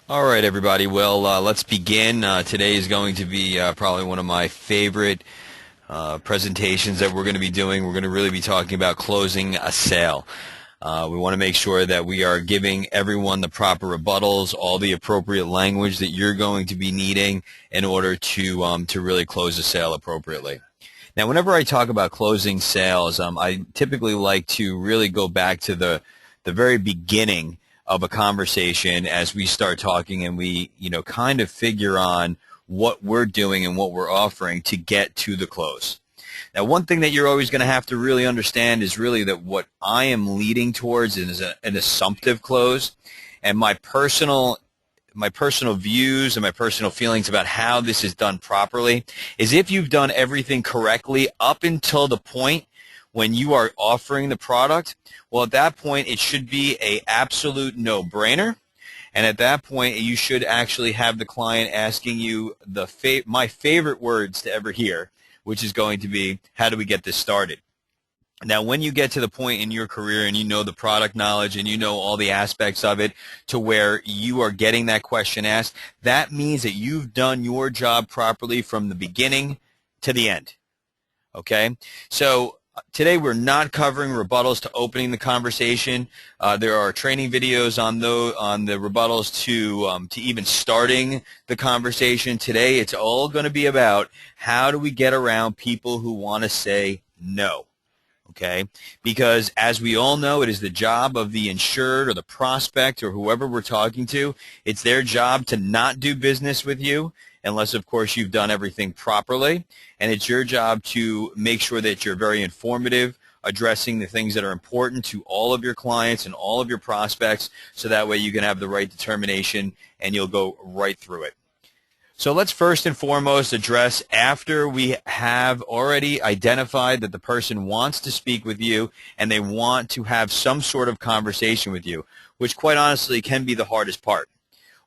All right, everybody. Well, let's begin. Today is going to be probably one of my favorite presentations that we're going to be doing. We're going to really be talking about closing a sale. We want to make sure that we are giving everyone the proper rebuttals, all the appropriate language that you're going to be needing in order to really close a sale appropriately. Now, whenever I talk about closing sales, I typically like to really go back to the very beginning of a conversation as we start talking and we, kind of figure on what we're doing and what we're offering to get to the close. Now, one thing that you're always going to have to really understand is really that what I am leading towards is an assumptive close, and my personal views and my personal feelings about how this is done properly is if you've done everything correctly up until the point when you are offering the product, well, at that point, it should be a absolute no-brainer. And at that point, you should actually have the client asking you my favorite words to ever hear, which is going to be, how do we get this started? Now, when you get to the point in your career and you know the product knowledge and you know all the aspects of it to where you are getting that question asked, that means that you've done your job properly from the beginning to the end. Okay? So today we're not covering rebuttals to opening the conversation. There are training videos on the rebuttals to even starting the conversation. Today it's all going to be about how do we get around people who want to say no. Okay, because as we all know, it is the job of the insured or the prospect or whoever we're talking to. It's their job to not do business with you unless, of course, you've done everything properly. And it's your job to make sure that you're very informative, addressing the things that are important to all of your clients and all of your prospects, so that way you can have the right determination and you'll go right through it. So let's first and foremost address, after we have already identified that the person wants to speak with you and they want to have some sort of conversation with you, which quite honestly can be the hardest part.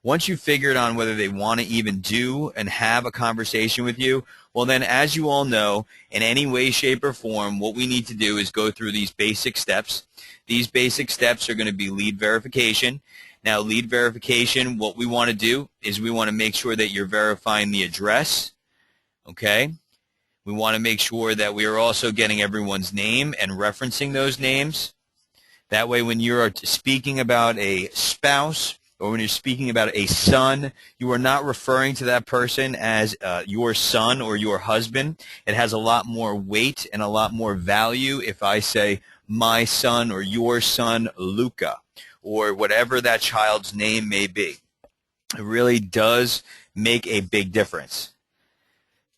Once you've figured on whether they want to even do and have a conversation with you, well then, as you all know, in any way, shape, or form, what we need to do is go through these basic steps. These basic steps are going to be lead verification. Now, lead verification, what we want to do is we want to make sure that you're verifying the address, okay? We want to make sure that we are also getting everyone's name and referencing those names. That way, when you're speaking about a spouse or when you're speaking about a son, you are not referring to that person as your son or your husband. It has a lot more weight and a lot more value if I say my son or your son, Luca, or whatever that child's name may be. It really does make a big difference.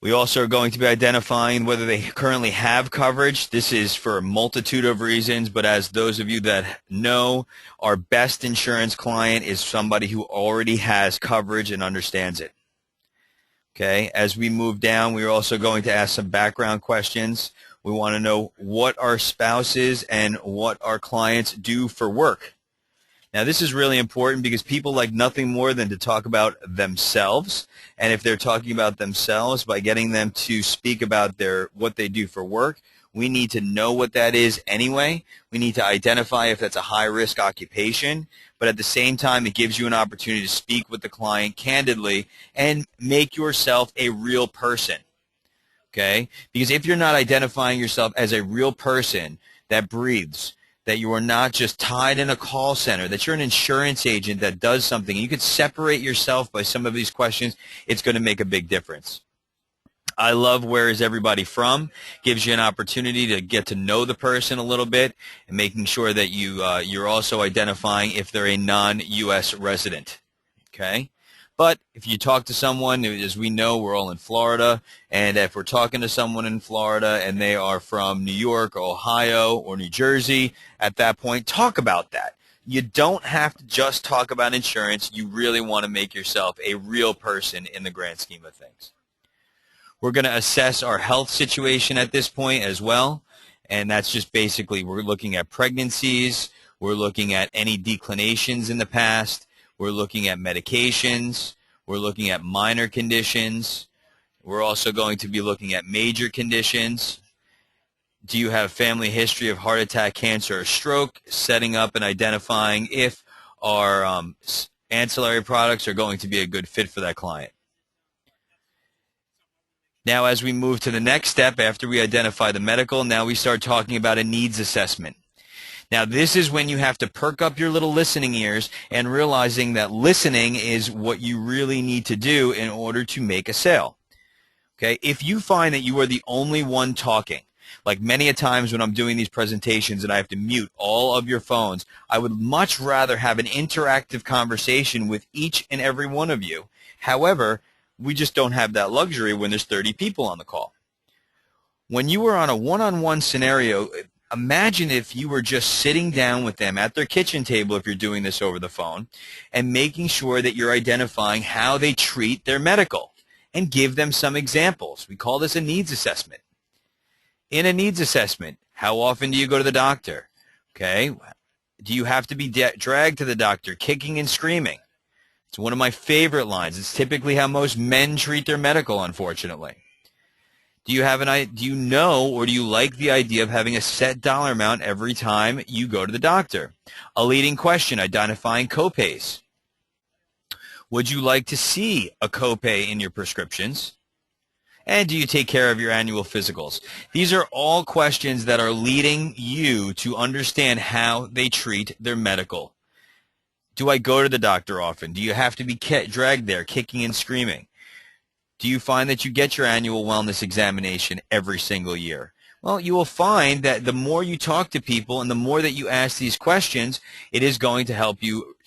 We also are going to be identifying whether they currently have coverage. This is for a multitude of reasons, but as those of you that know, our best insurance client is somebody who already has coverage and understands it. Okay, as we move down, we're also going to ask some background questions. We want to know what our spouses and what our clients do for work. Now, this is really important because people like nothing more than to talk about themselves. And if they're talking about themselves, by getting them to speak about what they do for work, we need to know what that is anyway. We need to identify if that's a high-risk occupation. But at the same time, it gives you an opportunity to speak with the client candidly and make yourself a real person. Okay? Because if you're not identifying yourself as a real person that breathes, that you are not just tied in a call center, that you're an insurance agent that does something, you could separate yourself by some of these questions, it's going to make a big difference. I love where is everybody from. Gives you an opportunity to get to know the person a little bit and making sure that you're also identifying if they're a non-U.S. resident. Okay? But if you talk to someone, as we know, we're all in Florida, and if we're talking to someone in Florida and they are from New York or Ohio or New Jersey, at that point, talk about that. You don't have to just talk about insurance. You really want to make yourself a real person in the grand scheme of things. We're going to assess our health situation at this point as well, and that's just basically we're looking at pregnancies, we're looking at any declinations in the past, we're looking at medications, we're looking at minor conditions, we're also going to be looking at major conditions. Do you have family history of heart attack, cancer, or stroke? Setting up and identifying if our ancillary products are going to be a good fit for that client. Now, as we move to the next step, after we identify the medical, now we start talking about a needs assessment. Now, this is when you have to perk up your little listening ears and realizing that listening is what you really need to do in order to make a sale. Okay? If you find that you are the only one talking, like many a times when I'm doing these presentations and I have to mute all of your phones, I would much rather have an interactive conversation with each and every one of you. However, we just don't have that luxury when there's 30 people on the call. When you are on a one-on-one scenario, imagine if you were just sitting down with them at their kitchen table, if you're doing this over the phone, and making sure that you're identifying how they treat their medical and give them some examples. We call this a needs assessment. In a needs assessment, how often do you go to the doctor? Okay. Do you have to be dragged to the doctor kicking and screaming? It's one of my favorite lines. It's typically how most men treat their medical, unfortunately. Do you know or do you like the idea of having a set dollar amount every time you go to the doctor? A leading question, identifying copays. Would you like to see a copay in your prescriptions? And do you take care of your annual physicals? These are all questions that are leading you to understand how they treat their medical. Do I go to the doctor often? Do you have to be dragged there kicking and screaming? Do you find that you get your annual wellness examination every single year? Well, you will find that the more you talk to people and the more that you ask these questions, it is going to help you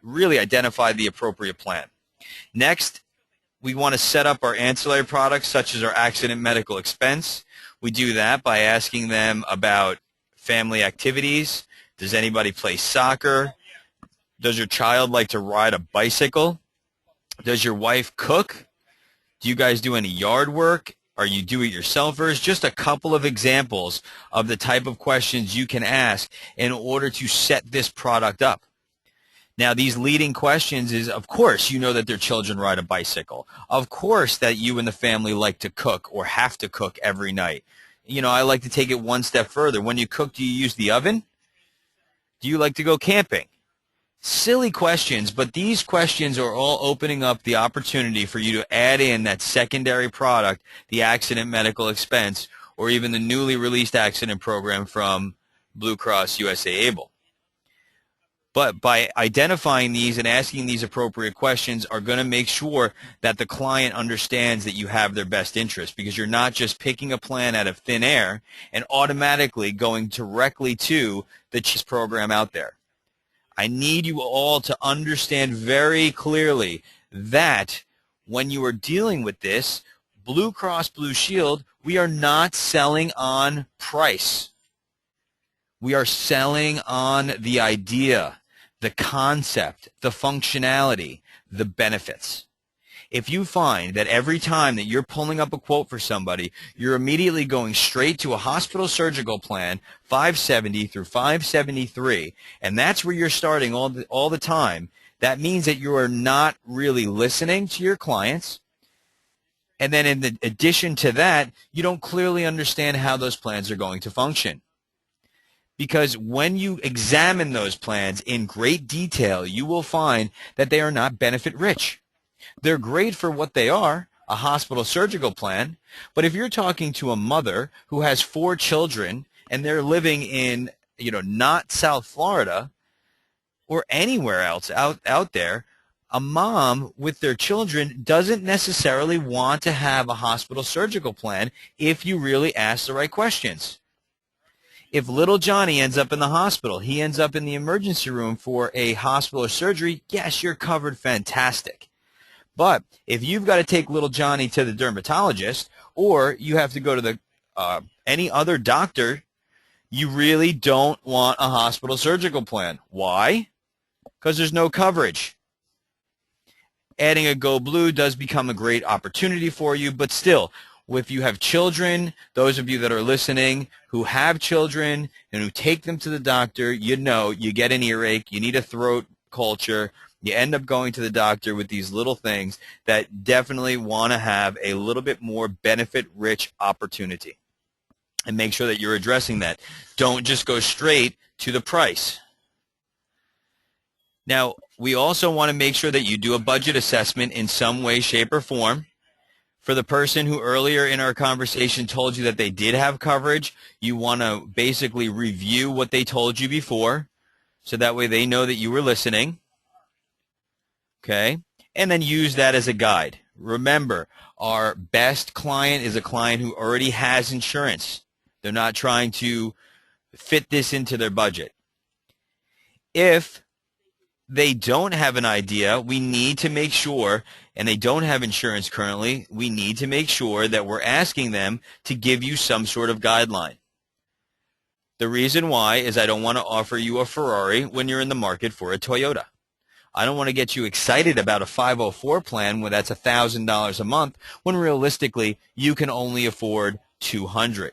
really identify the appropriate plan. Next, we want to set up our ancillary products such as our accident medical expense. We do that by asking them about family activities. Does anybody play soccer? Does your child like to ride a bicycle? Does your wife cook? Do you guys do any yard work? Are you do-it-yourselfers? Just a couple of examples of the type of questions you can ask in order to set this product up. Now, these leading questions is, of course, you know that their children ride a bicycle. Of course that you and the family like to cook or have to cook every night. You know, I like to take it one step further. When you cook, do you use the oven? Do you like to go camping? Silly questions, but these questions are all opening up the opportunity for you to add in that secondary product, the accident medical expense, or even the newly released accident program from Blue Cross USA Able. But by identifying these and asking these appropriate questions are going to make sure that the client understands that you have their best interest, because you're not just picking a plan out of thin air and automatically going directly to the cheapest program out there. I need you all to understand very clearly that when you are dealing with this, Blue Cross Blue Shield, we are not selling on price. We are selling on the idea, the concept, the functionality, the benefits. If you find that every time that you're pulling up a quote for somebody, you're immediately going straight to a hospital surgical plan, 570 through 573, and that's where you're starting all the time, that means that you are not really listening to your clients. And then in addition to that, you don't clearly understand how those plans are going to function. Because when you examine those plans in great detail, you will find that they are not benefit rich. They're great for what they are, a hospital surgical plan, but if you're talking to a mother who has 4 children and they're living in, not South Florida or anywhere else out there, a mom with their children doesn't necessarily want to have a hospital surgical plan if you really ask the right questions. If little Johnny ends up in the hospital, he ends up in the emergency room for a hospital or surgery, yes, you're covered, fantastic. But if you've got to take little Johnny to the dermatologist, or you have to go to any other doctor, you really don't want a hospital surgical plan. Why? Because there's no coverage. Adding a Go Blue does become a great opportunity for you, but still, if you have children, those of you that are listening who have children and who take them to the doctor, you get an earache, you need a throat culture, you end up going to the doctor with these little things that definitely want to have a little bit more benefit-rich opportunity. And make sure that you're addressing that. Don't just go straight to the price. Now, We also want to make sure that you do a budget assessment in some way, shape, or form. For the person who earlier in our conversation told you that they did have coverage, you want to basically review what they told you before, so that way they know that you were listening. Okay? And then use that as a guide. Remember, our best client is a client who already has insurance. They're not trying to fit this into their budget. If they don't have an idea, we need to make sure, and they don't have insurance currently, we need to make sure that we're asking them to give you some sort of guideline. The reason why is I don't want to offer you a Ferrari when you're in the market for a Toyota. I don't want to get you excited about a 504 plan where that's $1,000 a month when realistically you can only afford $200.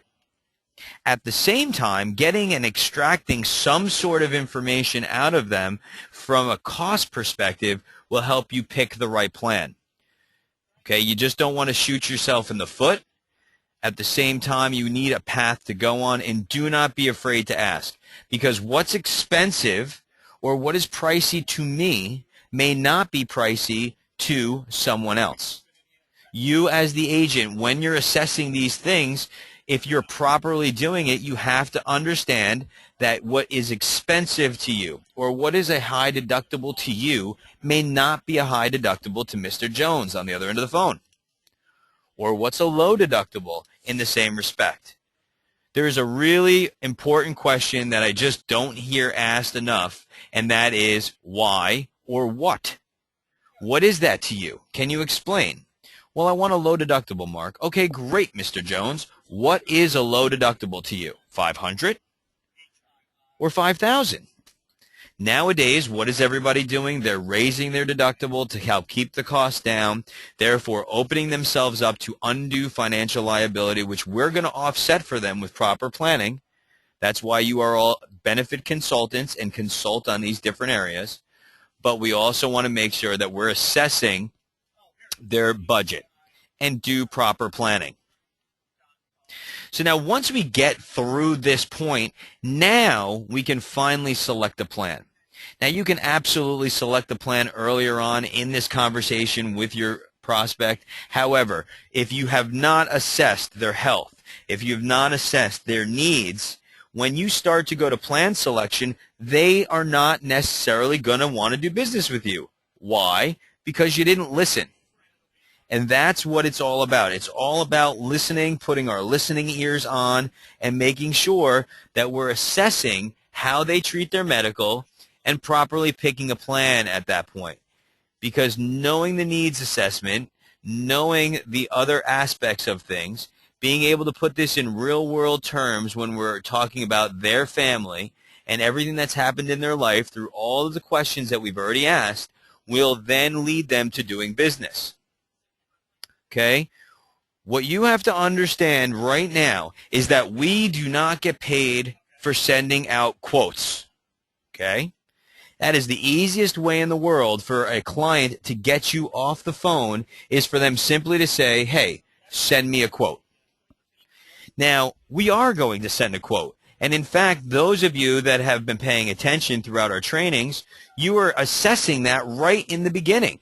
At the same time, getting and extracting some sort of information out of them from a cost perspective will help you pick the right plan. Okay, you just don't want to shoot yourself in the foot. At the same time, you need a path to go on, and do not be afraid to ask, because what's expensive or what is pricey to me may not be pricey to someone else. You as the agent, when you're assessing these things, if you're properly doing it, you have to understand that what is expensive to you or what is a high deductible to you may not be a high deductible to Mr. Jones on the other end of the phone. Or what's a low deductible in the same respect. There is a really important question that I just don't hear asked enough, and that is why or what? What is that to you? Can you explain? Well, I want a low deductible, Mark. Okay, great, Mr. Jones. What is a low deductible to you? $500 or $5,000? Nowadays, what is everybody doing? They're raising their deductible to help keep the cost down, therefore opening themselves up to undue financial liability, which we're going to offset for them with proper planning. That's why you are all benefit consultants and consult on these different areas. But we also want to make sure that we're assessing their budget and do proper planning. So now once we get through this point, now we can finally select a plan. Now you can absolutely select the plan earlier on in this conversation with your prospect. However, if you have not assessed their health, if you have not assessed their needs, when you start to go to plan selection, they are not necessarily going to want to do business with you. Why? Because you didn't listen. And that's what it's all about. It's all about listening, putting our listening ears on, and making sure that we're assessing how they treat their medical and properly picking a plan at that point. Because knowing the needs assessment, knowing the other aspects of things, being able to put this in real-world terms when we're talking about their family and everything that's happened in their life through all of the questions that we've already asked, will then lead them to doing business. Okay? What you have to understand right now is that we do not get paid for sending out quotes. Okay? That is the easiest way in the world for a client to get you off the phone, is for them simply to say, hey, send me a quote. Now, we are going to send a quote. And in fact, those of you that have been paying attention throughout our trainings, you are assessing that right in the beginning.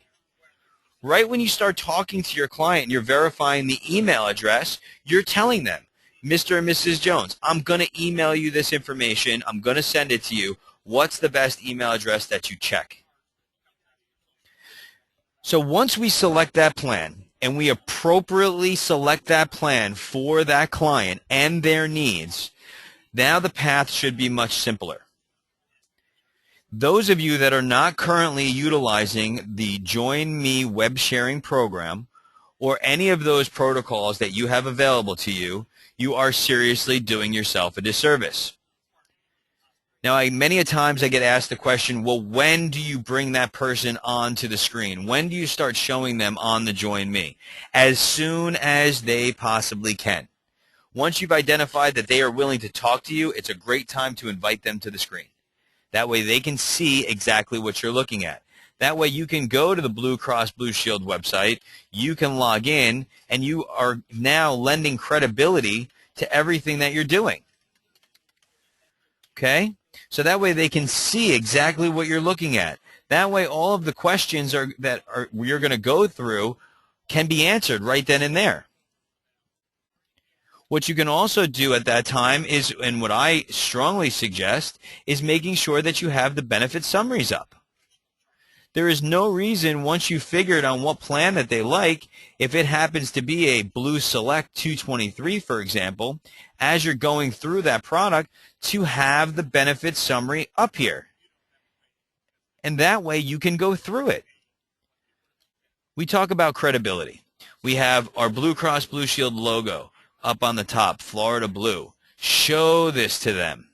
Right when you start talking to your client and you're verifying the email address, you're telling them, Mr. and Mrs. Jones, I'm going to email you this information. I'm going to send it to you. What's the best email address that you check? So once we select that plan and we appropriately select that plan for that client and their needs, now the path should be much simpler. Those of you that are not currently utilizing the Join Me web sharing program or any of those protocols that you have available to you, you are seriously doing yourself a disservice. Now, many a times I get asked the question, well, when do you bring that person onto the screen? When do you start showing them on the Join Me? As soon as they possibly can. Once you've identified that they are willing to talk to you, it's a great time to invite them to the screen. That way they can see exactly what you're looking at. That way you can go to the Blue Cross Blue Shield website, you can log in, and you are now lending credibility to everything that you're doing. Okay? So that way they can see exactly what you're looking at. That way all of the questions you're going to go through can be answered right then and there. What you can also do at that time is, and what I strongly suggest, is making sure that you have the benefit summaries up. There is no reason, once you've figured on what plan that they like, if it happens to be a Blue Select 223, for example, as you're going through that product, to have the benefit summary up here. And that way you can go through it. We talk about credibility. We have our Blue Cross Blue Shield logo up on the top, Florida Blue. Show this to them.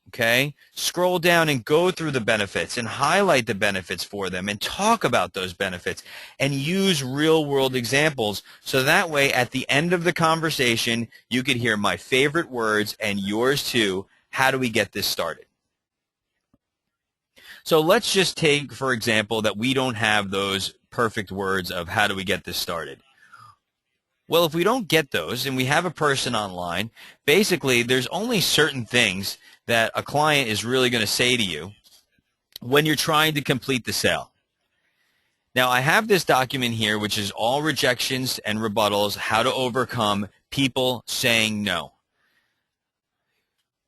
Okay? Scroll down and go through the benefits and highlight the benefits for them and talk about those benefits and use real-world examples, so that way at the end of the conversation you could hear my favorite words and yours too. How do we get this started? So let's just take, for example, that we don't have those perfect words of how do we get this started. Well, if we don't get those and we have a person online, basically there's only certain things that a client is really going to say to you when you're trying to complete the sale. Now, I have this document here, which is all rejections and rebuttals, how to overcome people saying no.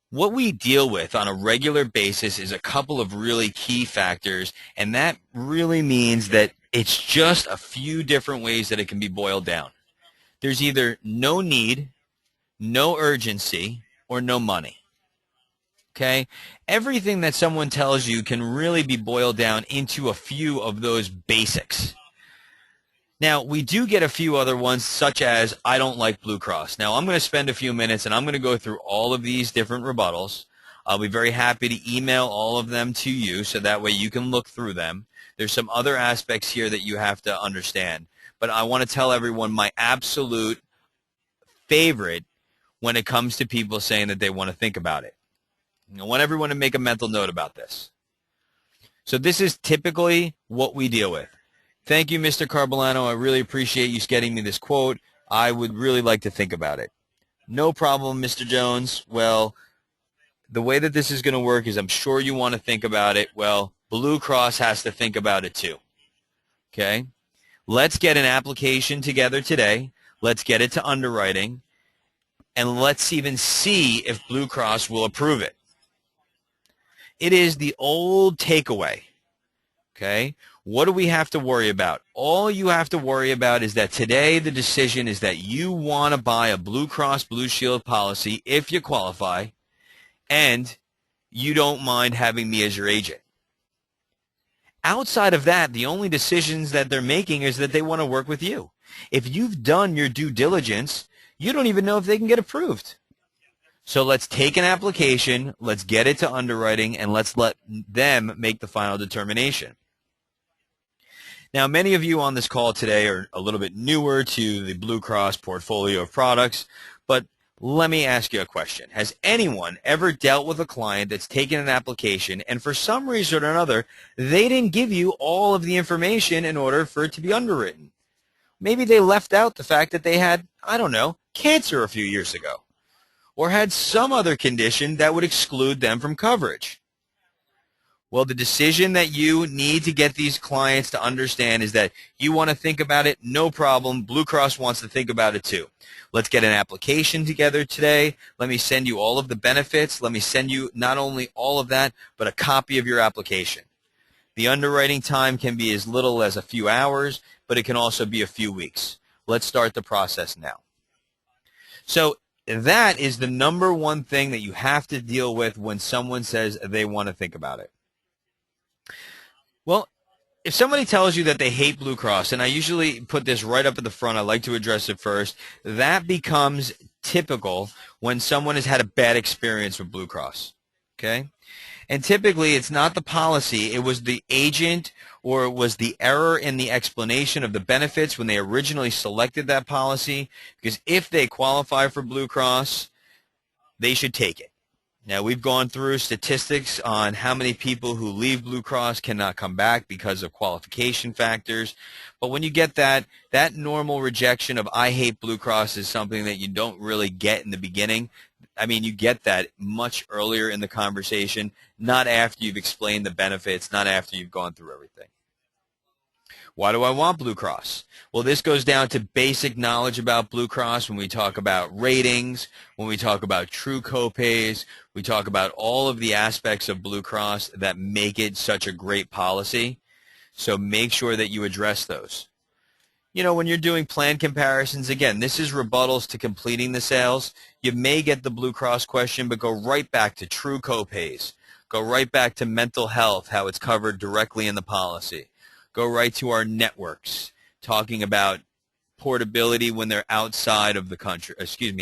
What we deal with on a regular basis is a couple of really key factors, and that really means that it's just a few different ways that it can be boiled down. There's either no need, no urgency, or no money. Okay? Everything that someone tells you can really be boiled down into a few of those basics. Now, we do get a few other ones, such as, I don't like Blue Cross. Now, I'm going to spend a few minutes, and I'm going to go through all of these different rebuttals. I'll be very happy to email all of them to you, so that way you can look through them. There's some other aspects here that you have to understand. But I want to tell everyone my absolute favorite when it comes to people saying that they want to think about it. I want everyone to make a mental note about this. So this is typically what we deal with. Thank you, Mr. Carbellano. I really appreciate you getting me this quote. I would really like to think about it. No problem, Mr. Jones. Well, the way that this is going to work is I'm sure you want to think about it. Well, Blue Cross has to think about it too. Okay? Let's get an application together today. Let's get it to underwriting. And let's even see if Blue Cross will approve it. It is the old takeaway. Okay? What do we have to worry about? All you have to worry about is that today the decision is that you want to buy a Blue Cross Blue Shield policy if you qualify, and you don't mind having me as your agent. Outside of that, the only decisions that they're making is that they want to work with you. If you've done your due diligence, you don't even know if they can get approved. So let's take an application, let's get it to underwriting, and let's let them make the final determination. Now, many of you on this call today are a little bit newer to the Blue Cross portfolio of products, but let me ask you a question. Has anyone ever dealt with a client that's taken an application and for some reason or another, they didn't give you all of the information in order for it to be underwritten? Maybe they left out the fact that they had, I don't know, cancer a few years ago, or had some other condition that would exclude them from coverage. Well, the decision that you need to get these clients to understand is that you want to think about it, no problem. Blue Cross wants to think about it too. Let's get an application together today. Let me send you all of the benefits. Let me send you not only all of that, but a copy of your application. The underwriting time can be as little as a few hours, but it can also be a few weeks. Let's start the process now. So that is the number one thing that you have to deal with when someone says they want to think about it. Well, if somebody tells you that they hate Blue Cross, and I usually put this right up at the front, I like to address it first, that becomes typical when someone has had a bad experience with Blue Cross, okay? And typically it's not the policy, it was the agent, or it was the error in the explanation of the benefits when they originally selected that policy, because if they qualify for Blue Cross, they should take it. Now, we've gone through statistics on how many people who leave Blue Cross cannot come back because of qualification factors. But when you get that normal rejection of I hate Blue Cross is something that you don't really get in the beginning. I mean, you get that much earlier in the conversation, not after you've explained the benefits, not after you've gone through everything. Why do I want Blue Cross? Well, this goes down to basic knowledge about Blue Cross when we talk about ratings, when we talk about true copays, we talk about all of the aspects of Blue Cross that make it such a great policy. So make sure that you address those. You know, when you're doing plan comparisons, again, this is rebuttals to completing the sales. You may get the Blue Cross question, but go right back to true copays. Go right back to mental health, how it's covered directly in the policy. Go right to our networks, talking about portability when they're outside of the country,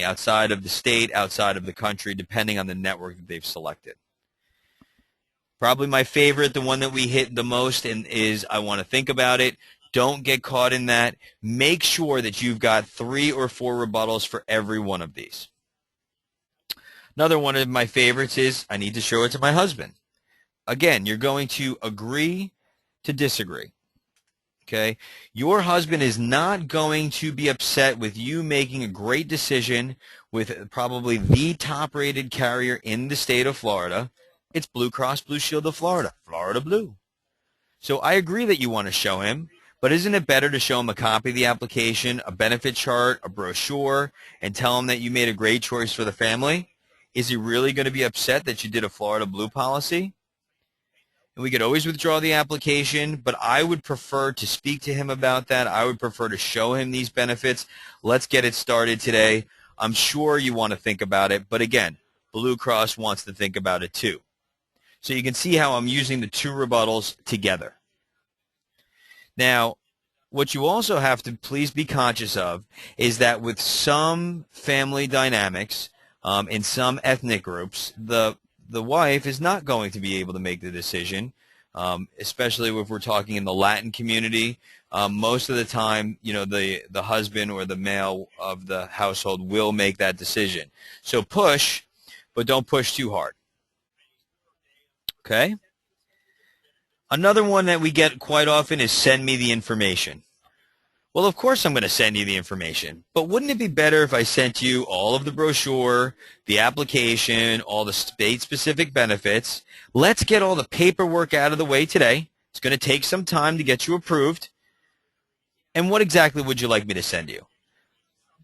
outside of the state, outside of the country, depending on the network that they've selected. Probably my favorite, the one that we hit the most, and is I want to think about it. Don't get caught in that. Make sure that you've got 3 or 4 rebuttals for every one of these. Another one of my favorites is I need to show it to my husband. Again, you're going to agree to disagree. Okay? Your husband is not going to be upset with you making a great decision with probably the top-rated carrier in the state of Florida. It's Blue Cross Blue Shield of Florida, Florida Blue. So I agree that you want to show him, but isn't it better to show him a copy of the application, a benefit chart, a brochure, and tell him that you made a great choice for the family? Is he really going to be upset that you did a Florida Blue policy? And we could always withdraw the application, but I would prefer to speak to him about that. I would prefer to show him these benefits. Let's get it started today. I'm sure you want to think about it, but again, Blue Cross wants to think about it too. So you can see how I'm using the 2 rebuttals together. Now, what you also have to please be conscious of is that with some family dynamics, in some ethnic groups, the wife is not going to be able to make the decision, especially if we're talking in the Latin community. Most of the time, you know, the husband or the male of the household will make that decision. So push, but don't push too hard. Okay? Another one that we get quite often is send me the information. Well, of course I'm going to send you the information, but wouldn't it be better if I sent you all of the brochure, the application, all the state-specific benefits? Let's get all the paperwork out of the way today. It's going to take some time to get you approved. And what exactly would you like me to send you?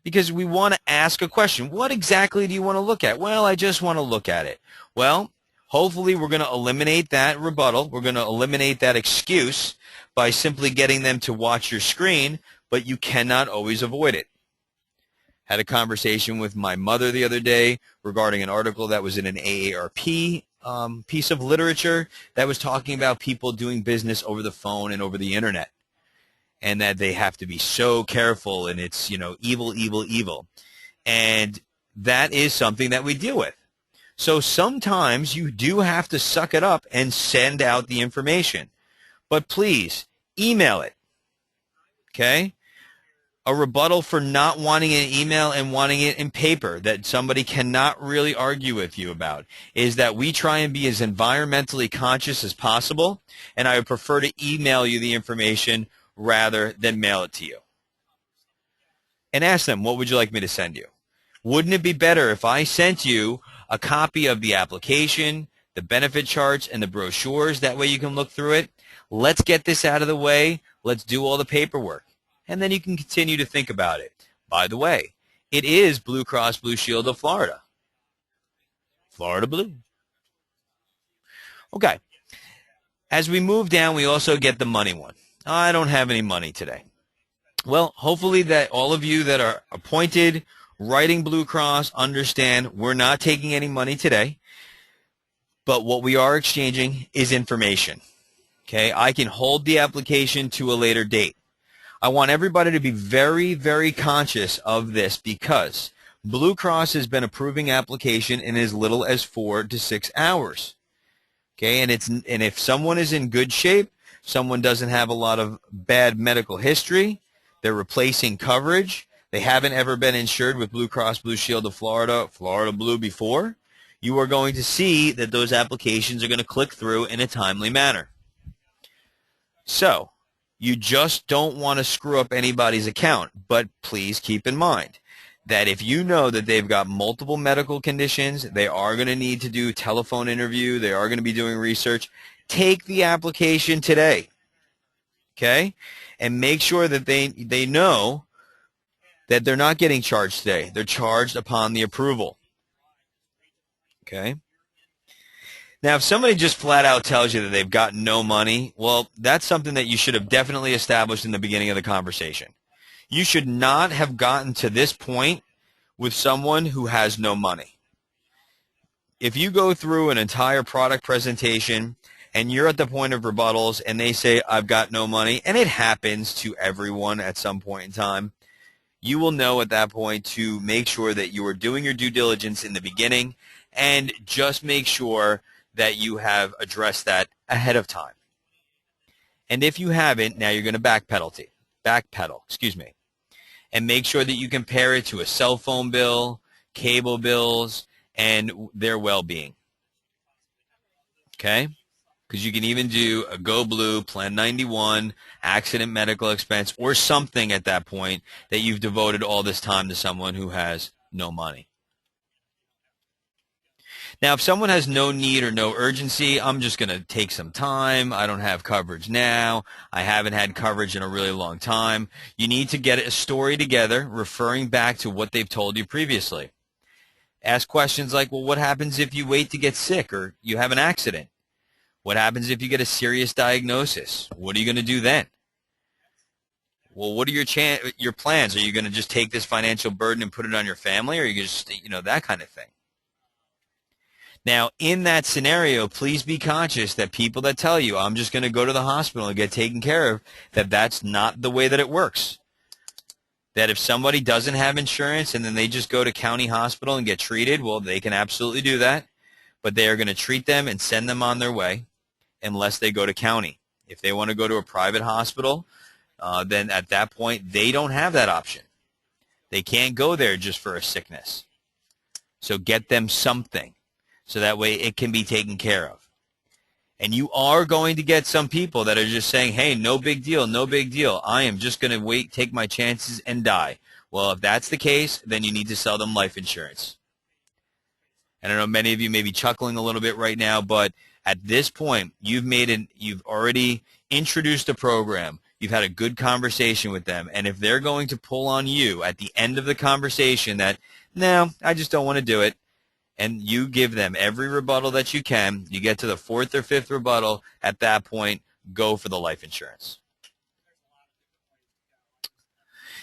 Because we want to ask a question. What exactly do you want to look at? Well, I just want to look at it. Well, hopefully we're going to eliminate that rebuttal. We're going to eliminate that excuse by simply getting them to watch your screen, but you cannot always avoid it. Had a conversation with my mother the other day regarding an article that was in an AARP piece of literature that was talking about people doing business over the phone and over the internet, and that they have to be so careful, and it's, you know, evil, evil, evil. And that is something that we deal with. So sometimes you do have to suck it up and send out the information. But please, email it. Okay? A rebuttal for not wanting an email and wanting it in paper that somebody cannot really argue with you about is that we try and be as environmentally conscious as possible, and I would prefer to email you the information rather than mail it to you. And ask them, what would you like me to send you? Wouldn't it be better if I sent you a copy of the application, the benefit charts, and the brochures? That way you can look through it. Let's get this out of the way. Let's do all the paperwork. And then you can continue to think about it. By the way, it is Blue Cross Blue Shield of Florida. Florida Blue. Okay. As we move down, we also get the money one. I don't have any money today. Well, hopefully that all of you that are appointed, writing Blue Cross, understand we're not taking any money today, but what we are exchanging is information. Okay, I can hold the application to a later date. I want everybody to be very, very conscious of this because Blue Cross has been approving application in as little as 4 to 6 hours. Okay, and if someone is in good shape, someone doesn't have a lot of bad medical history, they're replacing coverage, they haven't ever been insured with Blue Cross Blue Shield of Florida, Florida Blue before, you are going to see that those applications are going to click through in a timely manner. So, you just don't want to screw up anybody's account, but please keep in mind, that if you know that they've got multiple medical conditions, they are going to need to do telephone interview, they are going to be doing research, take the application today, okay? And make sure that they know that they're not getting charged today. They're charged upon the approval, okay? Now, if somebody just flat out tells you that they've got no money, well, that's something that you should have definitely established in the beginning of the conversation. You should not have gotten to this point with someone who has no money. If you go through an entire product presentation and you're at the point of rebuttals and they say, I've got no money, and it happens to everyone at some point in time, you will know at that point to make sure that you are doing your due diligence in the beginning and just make sure that you have addressed that ahead of time. And if you haven't, now you're going to backpedal, and make sure that you compare it to a cell phone bill, cable bills, and their well-being. Okay? Because you can even do a Go Blue, Plan 91, accident medical expense, or something at that point that you've devoted all this time to someone who has no money. Now, if someone has no need or no urgency, I'm just going to take some time. I don't have coverage now. I haven't had coverage in a really long time. You need to get a story together referring back to what they've told you previously. Ask questions like, well, what happens if you wait to get sick or you have an accident? What happens if you get a serious diagnosis? What are you going to do then? Well, what are your plans? Are you going to just take this financial burden and put it on your family, or are you just, that kind of thing? Now, in that scenario, please be conscious that people that tell you, I'm just going to go to the hospital and get taken care of, that's not the way that it works. That if somebody doesn't have insurance and then they just go to county hospital and get treated, well, they can absolutely do that, but they are going to treat them and send them on their way unless they go to county. If they want to go to a private hospital, then at that point, they don't have that option. They can't go there just for a sickness. So get them something, so that way it can be taken care of. And you are going to get some people that are just saying, hey, no big deal, no big deal. I am just going to wait, take my chances, and die. Well, if that's the case, then you need to sell them life insurance. And I know many of you may be chuckling a little bit right now, but at this point, you've already introduced a program. You've had a good conversation with them. And if they're going to pull on you at the end of the conversation that, no, I just don't want to do it, and you give them every rebuttal that you can, you get to the fourth or fifth rebuttal, at that point, go for the life insurance.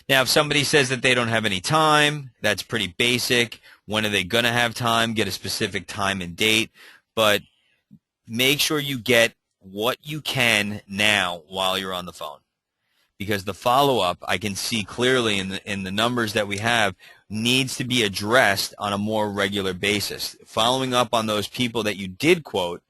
Now, if somebody says that they don't have any time, that's pretty basic. When are they going to have time? Get a specific time and date. But make sure you get what you can now while you're on the phone. Because the follow-up, I can see clearly in the numbers that we have, needs to be addressed on a more regular basis. Following up on those people that you did quote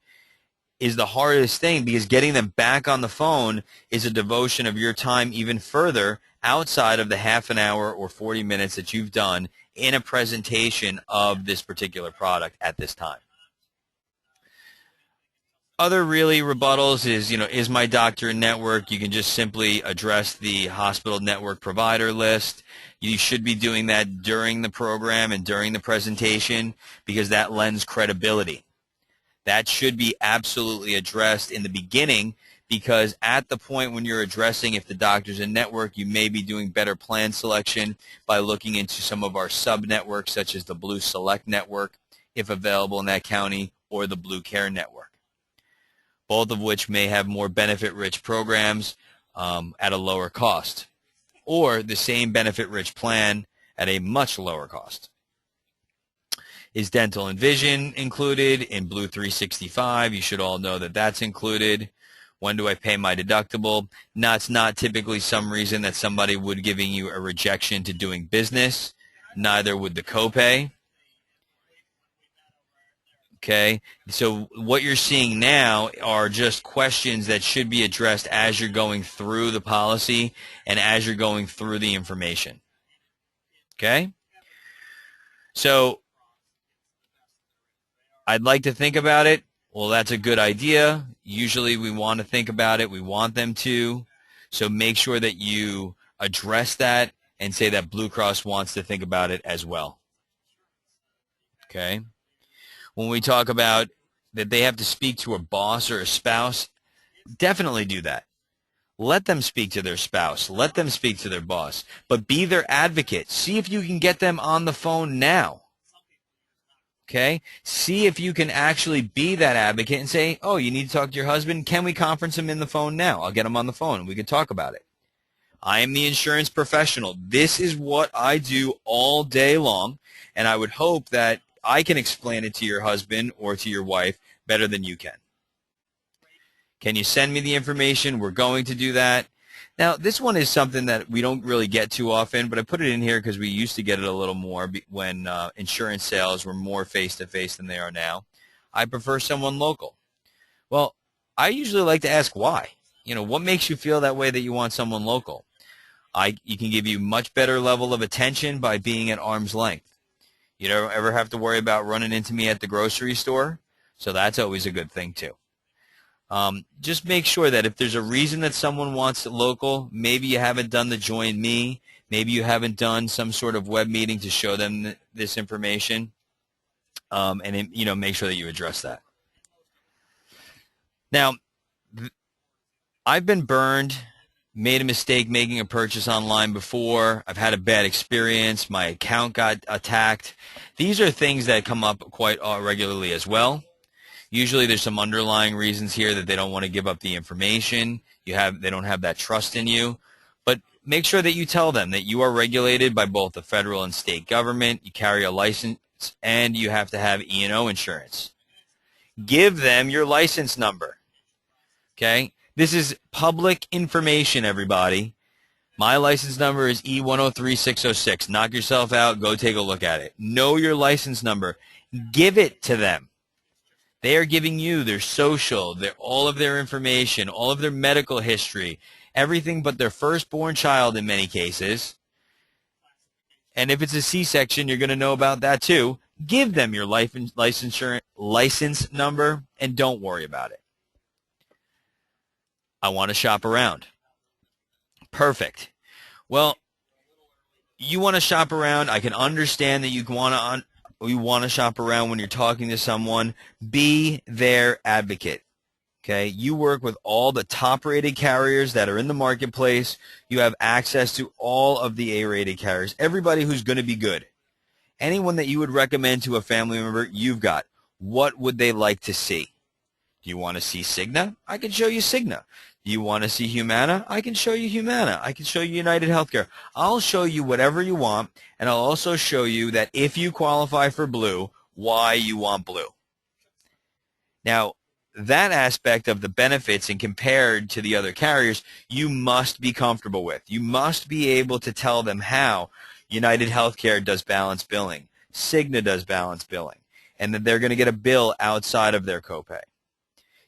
is the hardest thing, because getting them back on the phone is a devotion of your time even further outside of the half an hour or 40 minutes that you've done in a presentation of this particular product at this time. Other really rebuttals is my doctor in network? You can just simply address the hospital network provider list. You should be doing that during the program and during the presentation, because that lends credibility. That should be absolutely addressed in the beginning, because at the point when you're addressing if the doctor's in network, you may be doing better plan selection by looking into some of our sub-networks, such as the Blue Select Network, if available in that county, or the Blue Care Network, both of which may have more benefit-rich programs at a lower cost, or the same benefit-rich plan at a much lower cost. Is dental and vision included in Blue 365? You should all know that that's included. When do I pay my deductible? Now, it's not typically some reason that somebody would giving you a rejection to doing business. Neither would the copay. Okay, so what you're seeing now are just questions that should be addressed as you're going through the policy and as you're going through the information. Okay, so I'd like to think about it. Well, that's a good idea. Usually we want to think about it. We want them to. So make sure that you address that and say that Blue Cross wants to think about it as well. Okay? When we talk about that they have to speak to a boss or a spouse, definitely do that. Let them speak to their spouse. Let them speak to their boss. But be their advocate. See if you can get them on the phone now. Okay? See if you can actually be that advocate and say, oh, you need to talk to your husband? Can we conference him in the phone now? I'll get him on the phone and we can talk about it. I am the insurance professional. This is what I do all day long, and I would hope that I can explain it to your husband or to your wife better than you can. Can you send me the information? We're going to do that. Now, this one is something that we don't really get too often, but I put it in here because we used to get it a little more when insurance sales were more face-to-face than they are now. I prefer someone local. Well, I usually like to ask why. You know, what makes you feel that way that you want someone local? You can give you much better level of attention by being at arm's length. You don't ever have to worry about running into me at the grocery store, so that's always a good thing too. Just make sure that if there's a reason that someone wants it local, maybe you haven't done the Join Me, maybe you haven't done some sort of web meeting to show them this information, and you know, make sure that you address that. Now, I've been burned, made a mistake making a purchase online before. I've had a bad experience. My account got attacked. These are things that come up quite regularly as well. Usually there's some underlying reasons here that they don't want to give up the information. They don't have that trust in you. But make sure that you tell them that you are regulated by both the federal and state government. You carry a license, and you have to have E&O insurance. Give them your license number. Okay? This is public information, everybody. My license number is E103606. Knock yourself out. Go take a look at it. Know your license number. Give it to them. They are giving you their social, all of their information, all of their medical history, everything but their firstborn child in many cases. And if it's a C-section, you're going to know about that too. Give them your license number and don't worry about it. I want to shop around. Perfect. Well, you want to shop around. I can understand that you want to shop around when you're talking to someone. Be their advocate. Okay? You work with all the top-rated carriers that are in the marketplace. You have access to all of the A-rated carriers. Everybody who's going to be good. Anyone that you would recommend to a family member, you've got. What would they like to see? Do you want to see Cigna? I can show you Cigna. Do you want to see Humana? I can show you Humana. I can show you United Healthcare. I'll show you whatever you want, and I'll also show you that if you qualify for Blue, why you want Blue. Now, that aspect of the benefits and compared to the other carriers, you must be comfortable with. You must be able to tell them how United Healthcare does balance billing, Cigna does balance billing, and that they're going to get a bill outside of their copay.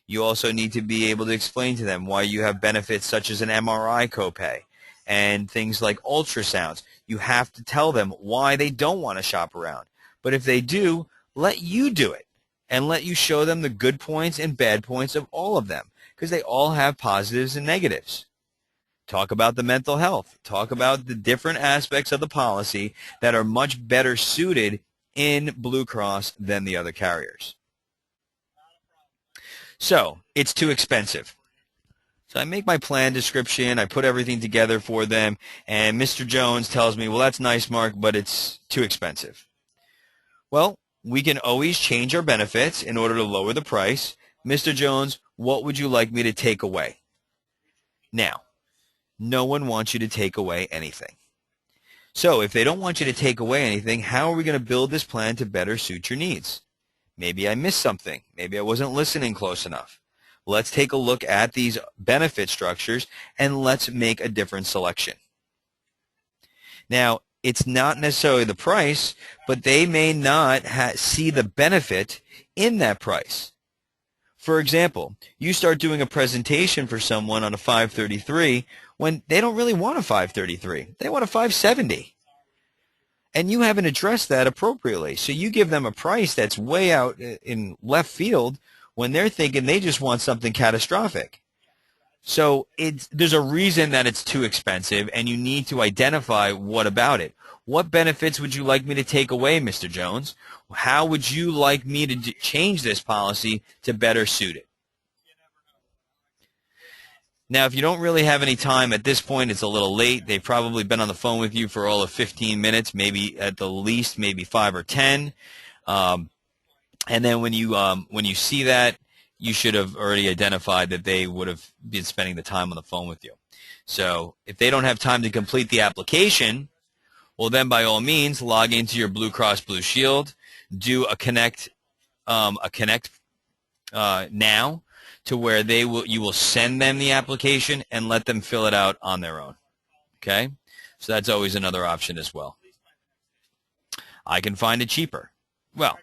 You also need to be able to explain to them why you have benefits such as an MRI copay and things like ultrasounds. You have to tell them why they don't want to shop around. But if they do, let you do it and let you show them the good points and bad points of all of them because they all have positives and negatives. Talk about the mental health. Talk about the different aspects of the policy that are much better suited in Blue Cross than the other carriers. So, it's too expensive. So I make my plan description, I put everything together for them, and Mr. Jones tells me, well, that's nice, Mark, but it's too expensive. Well, we can always change our benefits in order to lower the price. Mr. Jones, what would you like me to take away? Now, no one wants you to take away anything. So if they don't want you to take away anything, how are we going to build this plan to better suit your needs? Maybe I missed something. Maybe I wasn't listening close enough. Let's take a look at these benefit structures and let's make a different selection. Now, it's not necessarily the price, but they may not see the benefit in that price. For example, you start doing a presentation for someone on a 533 when they don't really want a 533. They want a 570. And you haven't addressed that appropriately. So you give them a price that's way out in left field when they're thinking they just want something catastrophic. So there's a reason that it's too expensive, and you need to identify what about it. What benefits would you like me to take away, Mr. Jones? How would you like me to change this policy to better suit it? Now, if you don't really have any time at this point, it's a little late. They've probably been on the phone with you for all of 15 minutes, maybe at the least, maybe 5 or 10. And then when you see that, you should have already identified that they would have been spending the time on the phone with you. So if they don't have time to complete the application, well, then by all means, log into your Blue Cross Blue Shield, do a connect now, to where you will send them the application and let them fill it out on their own. Okay? So that's always another option as well. I can find it cheaper. Well,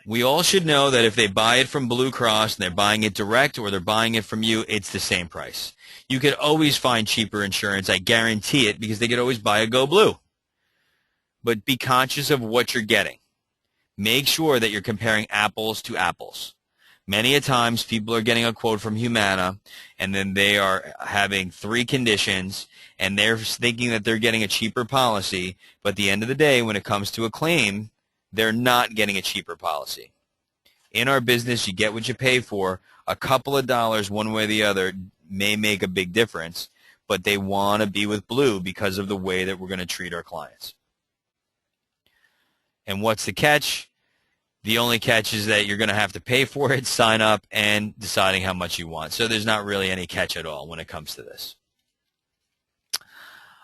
we all should know that if they buy it from Blue Cross and they're buying it direct or they're buying it from you, it's the same price. You could always find cheaper insurance, I guarantee it, because they could always buy a Go Blue. But be conscious of what you're getting. Make sure that you're comparing apples to apples. Many a times people are getting a quote from Humana, and then they are having 3 conditions, and they're thinking that they're getting a cheaper policy, but at the end of the day, when it comes to a claim, they're not getting a cheaper policy. In our business, you get what you pay for. A couple of dollars one way or the other may make a big difference, but they want to be with Blue because of the way that we're going to treat our clients. And what's the catch? The only catch is that you're going to have to pay for it, sign up, and deciding how much you want. So there's not really any catch at all when it comes to this.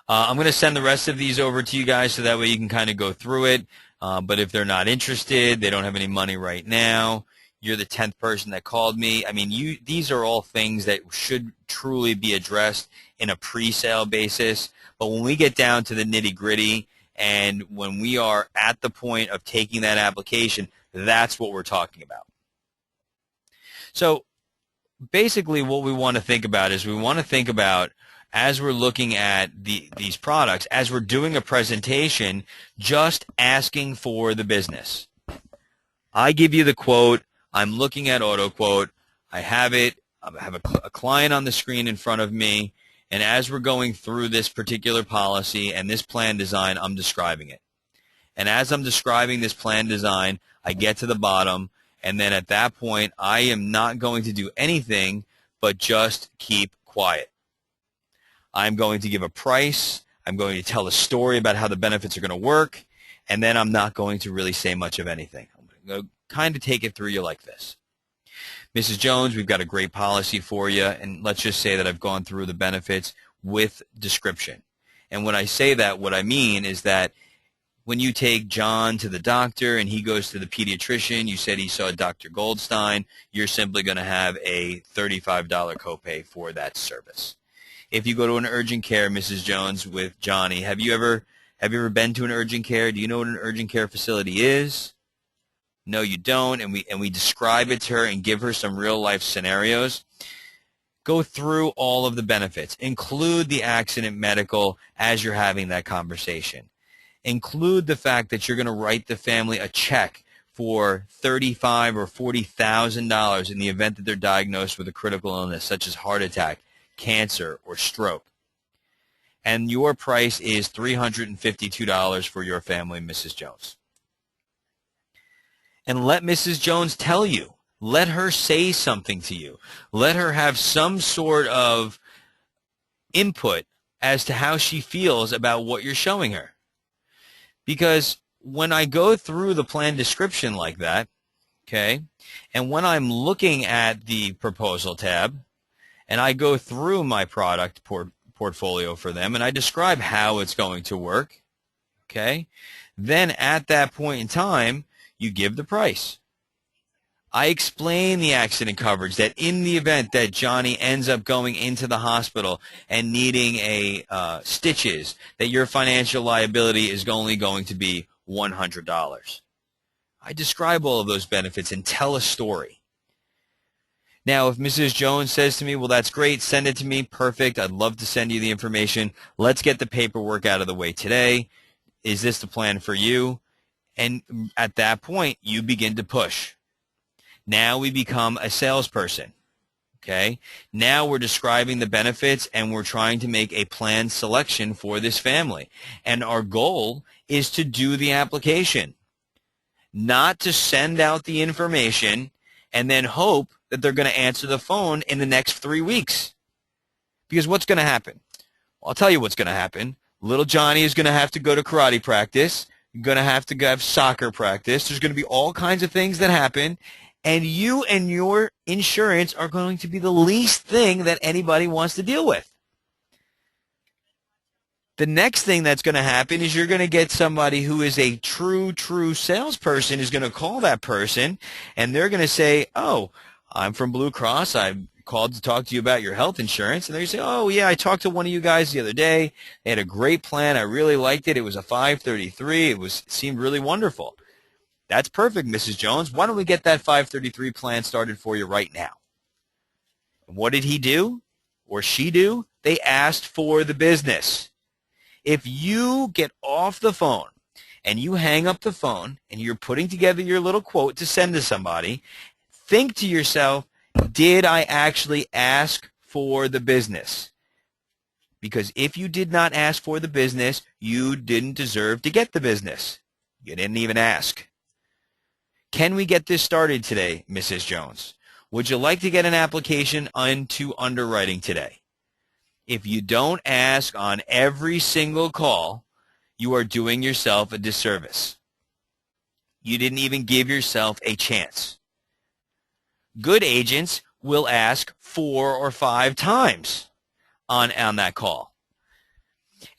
I'm going to send the rest of these over to you guys so that way you can kind of go through it. But if they're not interested, they don't have any money right now, you're the 10th person that called me. I mean, these are all things that should truly be addressed in a pre-sale basis. But when we get down to the nitty-gritty and when we are at the point of taking that application, that's what we're talking about. So basically what we want to think about is we want to think about, as we're looking at these products, as we're doing a presentation, just asking for the business. I give you the quote. I'm looking at AutoQuote. I have it. I have a client on the screen in front of me. And as we're going through this particular policy and this plan design, I'm describing it. And as I'm describing this plan design, I get to the bottom. And then at that point, I am not going to do anything but just keep quiet. I'm going to give a price. I'm going to tell a story about how the benefits are going to work. And then I'm not going to really say much of anything. I'm going to kind of take it through you like this. Mrs. Jones, we've got a great policy for you. And let's just say that I've gone through the benefits with description. And when I say that, what I mean is that when you take John to the doctor and he goes to the pediatrician, you said he saw Dr. Goldstein, you're simply going to have a $35 copay for that service. If you go to an urgent care, Mrs. Jones, with Johnny, have you ever been to an urgent care? Do you know what an urgent care facility is? No, you don't, and we describe it to her and give her some real-life scenarios. Go through all of the benefits. Include the accident medical as you're having that conversation. Include the fact that you're going to write the family a check for $35,000 or $40,000 in the event that they're diagnosed with a critical illness such as heart attack, cancer, or stroke. And your price is $352 for your family, Mrs. Jones. And let Mrs. Jones tell you. Let her say something to you. Let her have some sort of input as to how she feels about what you're showing her. Because when I go through the plan description like that, okay, and when I'm looking at the proposal tab, and I go through my product portfolio for them, and I describe how it's going to work, okay, then at that point in time, you give the price. I explain the accident coverage, that in the event that Johnny ends up going into the hospital and needing stitches, that your financial liability is only going to be $100. I describe all of those benefits and tell a story. Now, if Mrs. Jones says to me, well, that's great, send it to me, perfect, I'd love to send you the information. Let's get the paperwork out of the way today. Is this the plan for you? And at that point, you begin to push. Now we become a salesperson. Okay? Now we're describing the benefits and we're trying to make a planned selection for this family. And our goal is to do the application, not to send out the information and then hope that they're going to answer the phone in the next 3 weeks. Because what's going to happen? Well, I'll tell you what's going to happen. Little Johnny is going to have to go to karate practice. You're going to have soccer practice. There's going to be all kinds of things that happen. And you and your insurance are going to be the least thing that anybody wants to deal with. The next thing that's going to happen is you're going to get somebody who is a true salesperson who's going to call that person, and they're going to say, oh, I'm from Blue Cross. I called to talk to you about your health insurance. And they're going to say, oh, yeah, I talked to one of you guys the other day. They had a great plan. I really liked it. It was a 533. It seemed really wonderful. That's perfect, Mrs. Jones. Why don't we get that 533 plan started for you right now? What did he do or she do? They asked for the business. If you get off the phone and you hang up the phone and you're putting together your little quote to send to somebody, think to yourself, did I actually ask for the business? Because if you did not ask for the business, you didn't deserve to get the business. You didn't even ask. Can we get this started today, Mrs. Jones? Would you like to get an application into underwriting today? If you don't ask on every single call, you are doing yourself a disservice. You didn't even give yourself a chance. Good agents will ask 4 or 5 times on that call.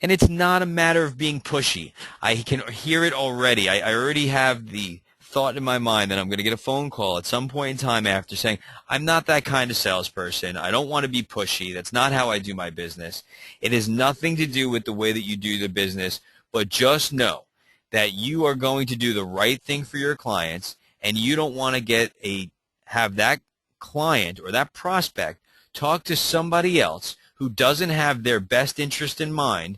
And it's not a matter of being pushy. I can hear it already. I already have the thought in my mind that I'm going to get a phone call at some point in time after saying, I'm not that kind of salesperson. I don't want to be pushy. That's not how I do my business. It has nothing to do with the way that you do the business, but just know that you are going to do the right thing for your clients, and you don't want to have that client or that prospect talk to somebody else who doesn't have their best interest in mind,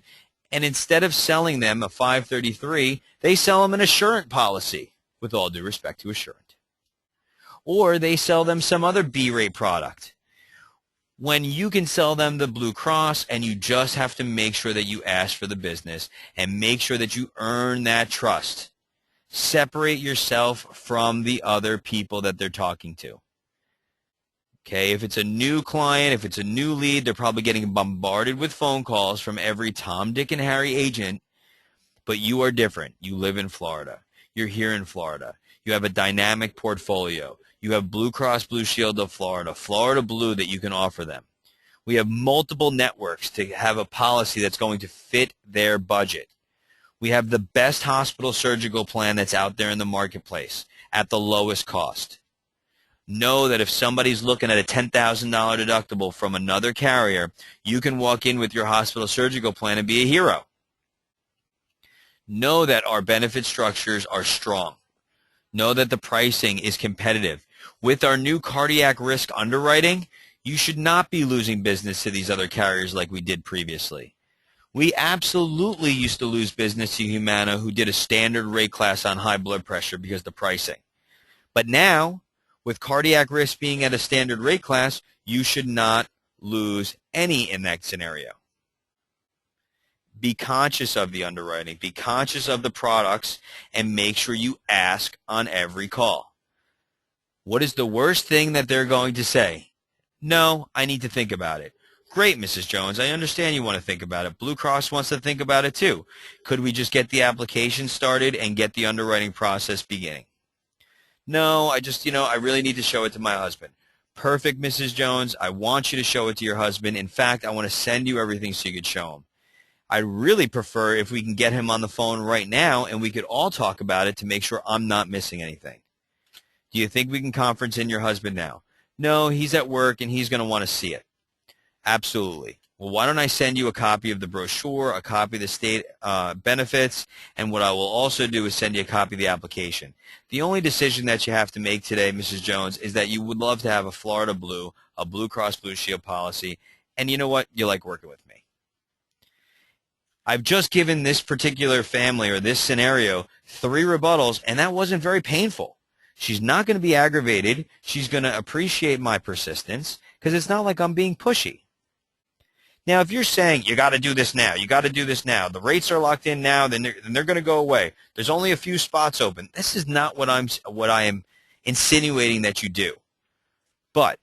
and instead of selling them a 533, they sell them an Assurant policy. With all due respect to Assurant. Or they sell them some other B-rate product. When you can sell them the Blue Cross, and you just have to make sure that you ask for the business and make sure that you earn that trust. Separate yourself from the other people that they're talking to. Okay, if it's a new client, if it's a new lead, they're probably getting bombarded with phone calls from every Tom, Dick, and Harry agent, but you are different. You live in Florida. You're here in Florida. You have a dynamic portfolio. You have Blue Cross Blue Shield of Florida, Florida Blue that you can offer them. We have multiple networks to have a policy that's going to fit their budget. We have the best hospital surgical plan that's out there in the marketplace at the lowest cost. Know that if somebody's looking at a $10,000 deductible from another carrier, you can walk in with your hospital surgical plan and be a hero. Know that our benefit structures are strong. Know that the pricing is competitive. With our new cardiac risk underwriting, you should not be losing business to these other carriers like we did previously. We absolutely used to lose business to Humana, who did a standard rate class on high blood pressure because of the pricing. But now, with cardiac risk being at a standard rate class, you should not lose any in that scenario. Be conscious of the underwriting. Be conscious of the products, and make sure you ask on every call. What is the worst thing that they're going to say? No, I need to think about it. Great, Mrs. Jones. I understand you want to think about it. Blue Cross wants to think about it too. Could we just get the application started and get the underwriting process beginning? No, I really need to show it to my husband. Perfect, Mrs. Jones. I want you to show it to your husband. In fact, I want to send you everything so you could show him. I'd really prefer if we can get him on the phone right now and we could all talk about it to make sure I'm not missing anything. Do you think we can conference in your husband now? No, he's at work and he's going to want to see it. Absolutely. Well, why don't I send you a copy of the brochure, a copy of the state benefits, and what I will also do is send you a copy of the application. The only decision that you have to make today, Mrs. Jones, is that you would love to have a Florida Blue, a Blue Cross Blue Shield policy, and you know what? You like working with me. I've just given this particular family or this scenario 3 rebuttals, and that wasn't very painful. She's not going to be aggravated. She's going to appreciate my persistence, because it's not like I'm being pushy. Now, if you're saying you got to do this now, you got to do this now, the rates are locked in now, then they're going to go away. There's only a few spots open. This is not what I am insinuating that you do. But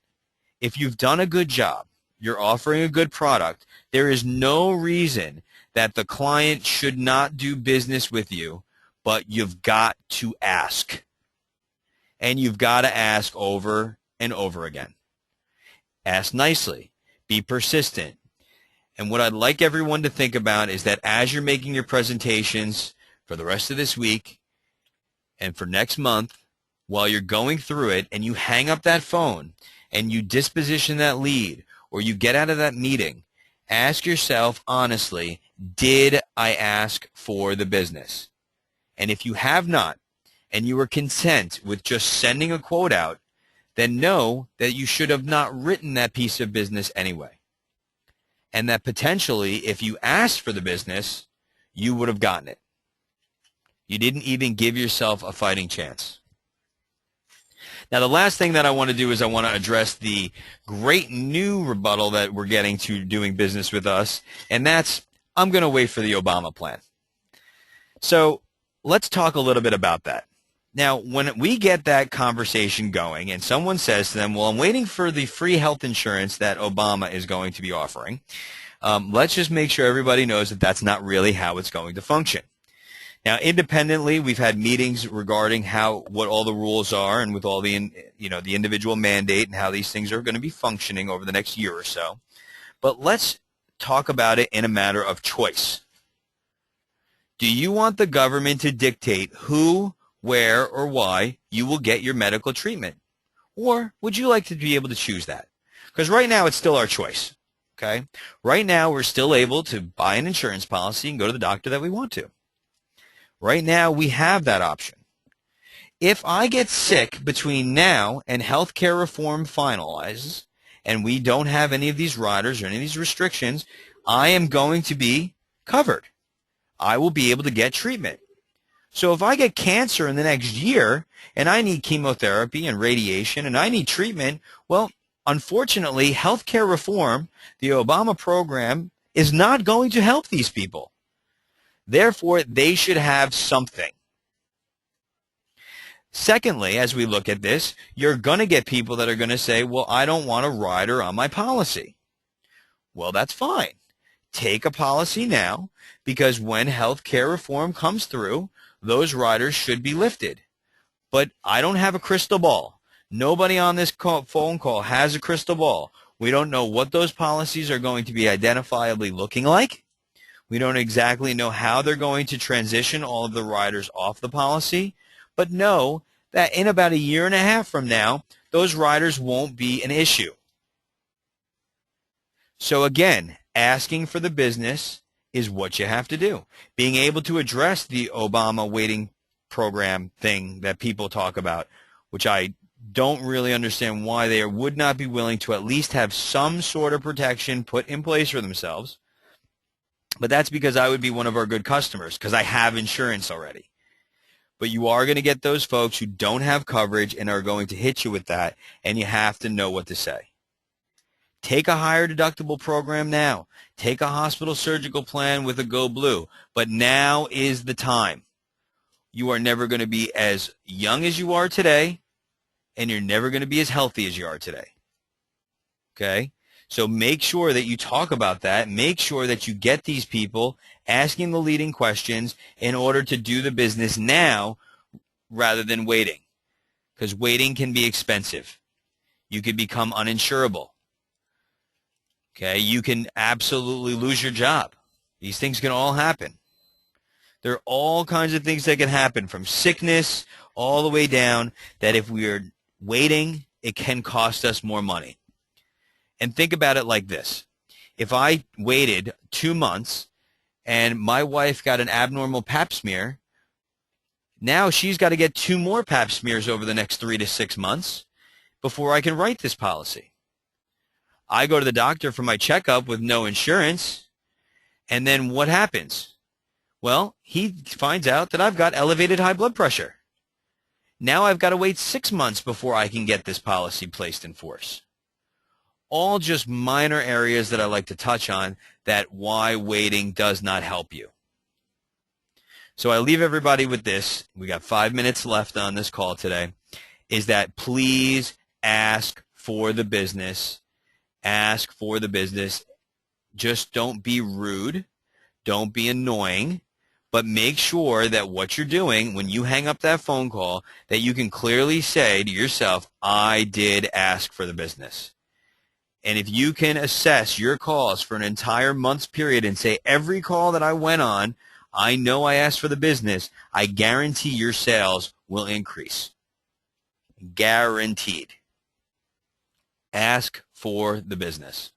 if you've done a good job, you're offering a good product, there is no reason that the client should not do business with you, but you've got to ask. And you've got to ask over and over again. Ask nicely. Be persistent. And what I'd like everyone to think about is that as you're making your presentations for the rest of this week and for next month, while you're going through it and you hang up that phone and you disposition that lead or you get out of that meeting, ask yourself honestly, did I ask for the business? And if you have not, and you were content with just sending a quote out, then know that you should have not written that piece of business anyway. And that potentially, if you asked for the business, you would have gotten it. You didn't even give yourself a fighting chance. Now, the last thing that I want to do is I want to address the great new rebuttal that we're getting to doing business with us, and that's, I'm going to wait for the Obama plan. So let's talk a little bit about that. Now, when we get that conversation going and someone says to them, well, I'm waiting for the free health insurance that Obama is going to be offering, let's just make sure everybody knows that that's not really how it's going to function. Now, independently, we've had meetings regarding what all the rules are and with all the individual mandate and how these things are going to be functioning over the next year or so. But let's talk about it in a matter of choice. Do you want the government to dictate who, where, or why you will get your medical treatment? Or would you like to be able to choose that? Because right now it's still our choice. Okay? Right now we're still able to buy an insurance policy and go to the doctor that we want to. Right now we have that option. If I get sick between now and healthcare reform finalizes and we don't have any of these riders or any of these restrictions, I am going to be covered. I will be able to get treatment. So if I get cancer in the next year and I need chemotherapy and radiation and I need treatment, well, unfortunately, healthcare reform, the Obama program, is not going to help these people. Therefore, they should have something. Secondly, as we look at this, you're going to get people that are going to say, well, I don't want a rider on my policy. Well, that's fine. Take a policy now, because when health care reform comes through, those riders should be lifted. But I don't have a crystal ball. Nobody on this phone call has a crystal ball. We don't know what those policies are going to be identifiably looking like. We don't exactly know how they're going to transition all of the riders off the policy. But know that in about a year and a half from now, those riders won't be an issue. So again, asking for the business is what you have to do. Being able to address the Obama waiting program thing that people talk about, which I don't really understand why they would not be willing to at least have some sort of protection put in place for themselves. But that's because I would be one of our good customers because I have insurance already. But you are going to get those folks who don't have coverage and are going to hit you with that, and you have to know what to say. Take a higher deductible program now. Take a hospital surgical plan with a Go Blue. But now is the time. You are never going to be as young as you are today, and you're never going to be as healthy as you are today. Okay? So make sure that you talk about that. Make sure that you get these people asking the leading questions in order to do the business now rather than waiting. Because waiting can be expensive. You can become uninsurable. Okay, you can absolutely lose your job. These things can all happen. There are all kinds of things that can happen, from sickness all the way down, that if we are waiting, it can cost us more money. And think about it like this. If I waited 2 months and my wife got an abnormal pap smear, now she's got to get 2 more pap smears over the next 3 to 6 months before I can write this policy. I go to the doctor for my checkup with no insurance, and then what happens? Well, he finds out that I've got elevated high blood pressure. Now I've got to wait 6 months before I can get this policy placed in force. All just minor areas that I like to touch on that why waiting does not help you. So I leave everybody with this. We got 5 minutes left on this call today, is that please ask for the business. Ask for the business. Just don't be rude. Don't be annoying. But make sure that what you're doing when you hang up that phone call, that you can clearly say to yourself, I did ask for the business. And if you can assess your calls for an entire month's period and say, every call that I went on, I know I asked for the business, I guarantee your sales will increase. Guaranteed. Ask for the business.